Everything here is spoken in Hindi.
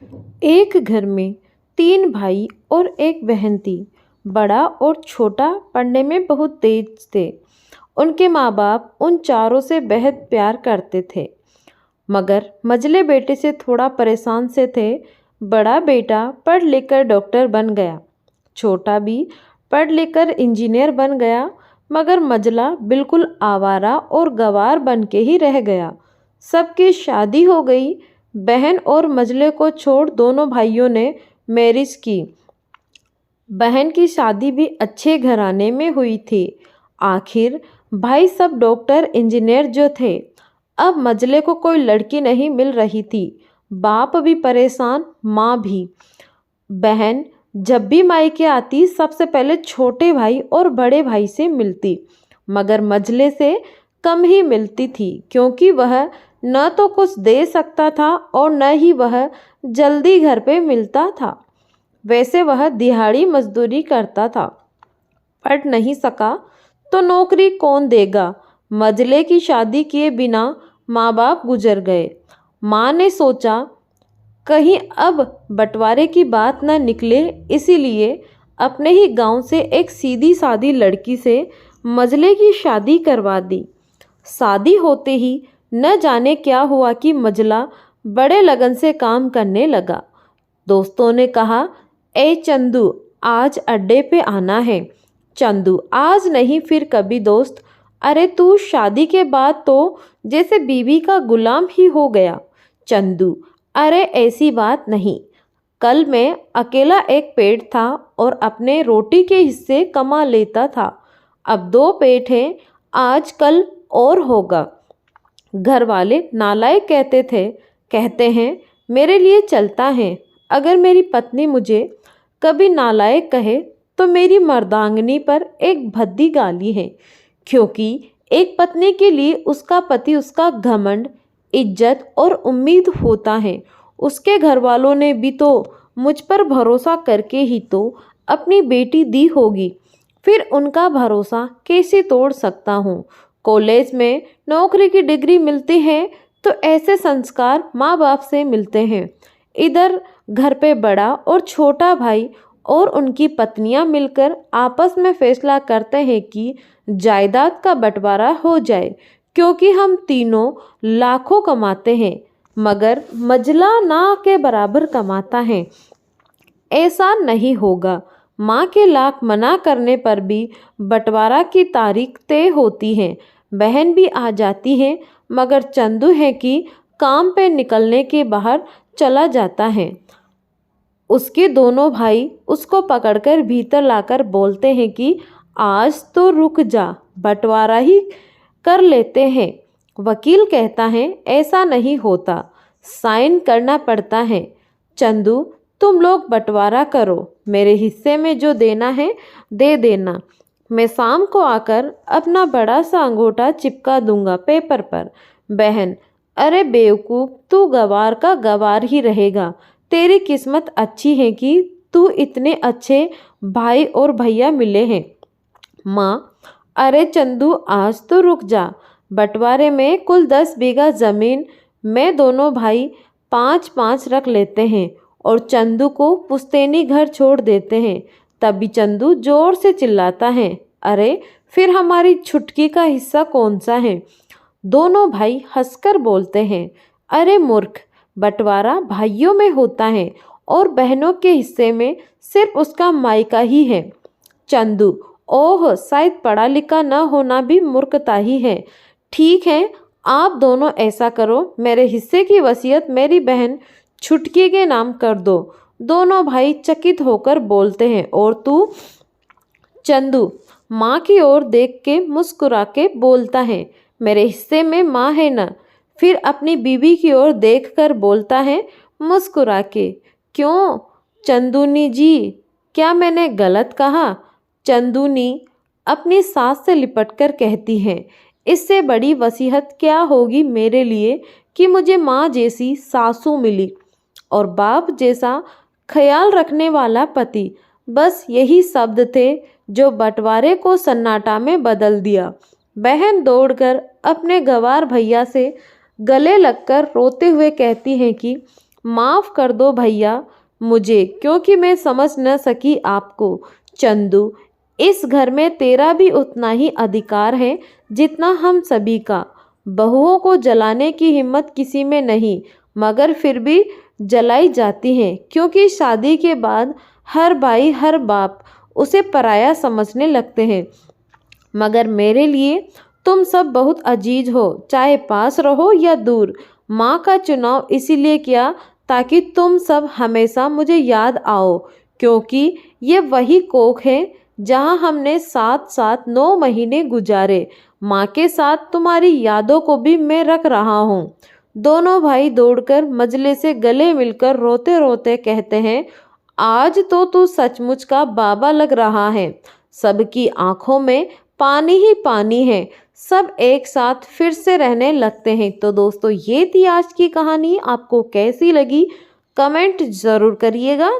एक घर में तीन भाई और एक बहन थी। बड़ा और छोटा पढ़ने में बहुत तेज थे। उनके माँ बाप उन चारों से बेहद प्यार करते थे, मगर मझले बेटे से थोड़ा परेशान से थे। बड़ा बेटा पढ़ लिख कर डॉक्टर बन गया, छोटा भी पढ़ लिख कर इंजीनियर बन गया, मगर मझला बिल्कुल आवारा और गंवार बन के ही रह गया। सबकी शादी हो गई। बहन और मझले को छोड़ दोनों भाइयों ने मैरिज की। बहन की शादी भी अच्छे घराने में हुई थी। आखिर भाई सब डॉक्टर इंजीनियर जो थे। अब मझले को कोई लड़की नहीं मिल रही थी। बाप भी परेशान, माँ भी। बहन जब भी मायके आती सबसे पहले छोटे भाई और बड़े भाई से मिलती, मगर मझले से कम ही मिलती थी, क्योंकि वह न तो कुछ दे सकता था और न ही वह जल्दी घर पे मिलता था। वैसे वह दिहाड़ी मजदूरी करता था, पढ़ नहीं सका तो नौकरी कौन देगा। मझले की शादी किए बिना माँ बाप गुजर गए। माँ ने सोचा कहीं अब बंटवारे की बात न निकले, इसीलिए अपने ही गांव से एक सीधी सादी लड़की से मझले की शादी करवा दी। शादी होते ही न जाने क्या हुआ कि मझला बड़े लगन से काम करने लगा। दोस्तों ने कहा, ए चंदू, आज अड्डे पे आना है। चंदू, आज नहीं फिर कभी दोस्त। अरे तू शादी के बाद तो जैसे बीवी का गुलाम ही हो गया। चंदू, अरे ऐसी बात नहीं। कल मैं अकेला एक पेट था और अपने रोटी के हिस्से कमा लेता था। अब दो पेट हैं, आज कल और होगा। घर वाले नालायक कहते थे, कहते हैं मेरे लिए चलता है। अगर मेरी पत्नी मुझे कभी नालायक कहे तो मेरी मर्दांगनी पर एक भद्दी गाली है, क्योंकि एक पत्नी के लिए उसका पति उसका घमंड, इज्जत और उम्मीद होता है। उसके घर वालों ने भी तो मुझ पर भरोसा करके ही तो अपनी बेटी दी होगी, फिर उनका भरोसा कैसे तोड़ सकता हूँ। कॉलेज में नौकरी की डिग्री मिलती है तो ऐसे संस्कार माँ बाप से मिलते हैं। इधर घर पे बड़ा और छोटा भाई और उनकी पत्नियां मिलकर आपस में फैसला करते हैं कि जायदाद का बंटवारा हो जाए, क्योंकि हम तीनों लाखों कमाते हैं, मगर मझला ना के बराबर कमाता है। ऐसा नहीं होगा। माँ के लाख मना करने पर भी बंटवारा की तारीख तय होती है। बहन भी आ जाती है, मगर चंदू है कि काम पे निकलने के बाहर चला जाता है। उसके दोनों भाई उसको पकड़कर भीतर लाकर बोलते हैं कि आज तो रुक जा, बंटवारा ही कर लेते हैं। वकील कहता है ऐसा नहीं होता, साइन करना पड़ता है। चंदू, तुम लोग बंटवारा करो, मेरे हिस्से में जो देना है दे देना। मैं शाम को आकर अपना बड़ा सा अंगूठा चिपका दूंगा पेपर पर। बहन, अरे बेवकूफ़, तू गवार का गवार ही रहेगा। तेरी किस्मत अच्छी है कि तू इतने अच्छे भाई और भैया मिले हैं। माँ, अरे चंदू, आज तो रुक जा। बंटवारे में कुल 10 बीघा ज़मीन में दोनों भाई 5-5 रख लेते हैं और चंदू को पुश्तैनी घर छोड़ देते हैं। तभी चंदू जोर से चिल्लाता है, अरे फिर हमारी छुटकी का हिस्सा कौन सा है। दोनों भाई हंसकर बोलते हैं, अरे मूर्ख, बंटवारा भाइयों में होता है और बहनों के हिस्से में सिर्फ उसका मायका ही है। चंदू, ओह, शायद पढ़ा लिखा न होना भी मूर्खता ही है। ठीक है, आप दोनों ऐसा करो, मेरे हिस्से की वसीयत मेरी बहन छुटकी के नाम कर दो। दोनों भाई चकित होकर बोलते हैं, और तू? चंदू माँ की ओर देख के मुस्कुरा के बोलता है, मेरे हिस्से में माँ है ना। फिर अपनी बीवी की ओर देखकर बोलता है मुस्कुरा के, क्यों चंदूनी जी, क्या मैंने गलत कहा। चंदूनी अपनी सास से लिपटकर कहती है, इससे बड़ी वसीयत क्या होगी मेरे लिए कि मुझे माँ जैसी सासू मिली और बाप जैसा ख्याल रखने वाला पति। बस यही शब्द थे जो बंटवारे को सन्नाटा में बदल दिया। बहन दौड़कर अपने गवार भैया से गले लगकर रोते हुए कहती हैं कि माफ़ कर दो भैया मुझे, क्योंकि मैं समझ न सकी आपको। चंदू, इस घर में तेरा भी उतना ही अधिकार है जितना हम सभी का। बहुओं को जलाने की हिम्मत किसी में नहीं, मगर फिर भी जलाई जाती हैं, क्योंकि शादी के बाद हर भाई हर बाप उसे पराया समझने लगते हैं। मगर मेरे लिए तुम सब बहुत अजीज हो, चाहे पास रहो या दूर। माँ का चुनाव इसीलिए किया ताकि तुम सब हमेशा मुझे याद आओ, क्योंकि ये वही कोख है जहाँ हमने साथ साथ 9 महीने गुजारे। माँ के साथ तुम्हारी यादों को भी मैं रख रहा हूँ। दोनों भाई दौड़कर मजले से गले मिलकर रोते रोते कहते हैं, आज तो तू सचमुच का बाबा लग रहा है। सबकी आंखों में पानी ही पानी है। सब एक साथ फिर से रहने लगते हैं। तो दोस्तों, ये थी आज की कहानी। आपको कैसी लगी कमेंट ज़रूर करिएगा।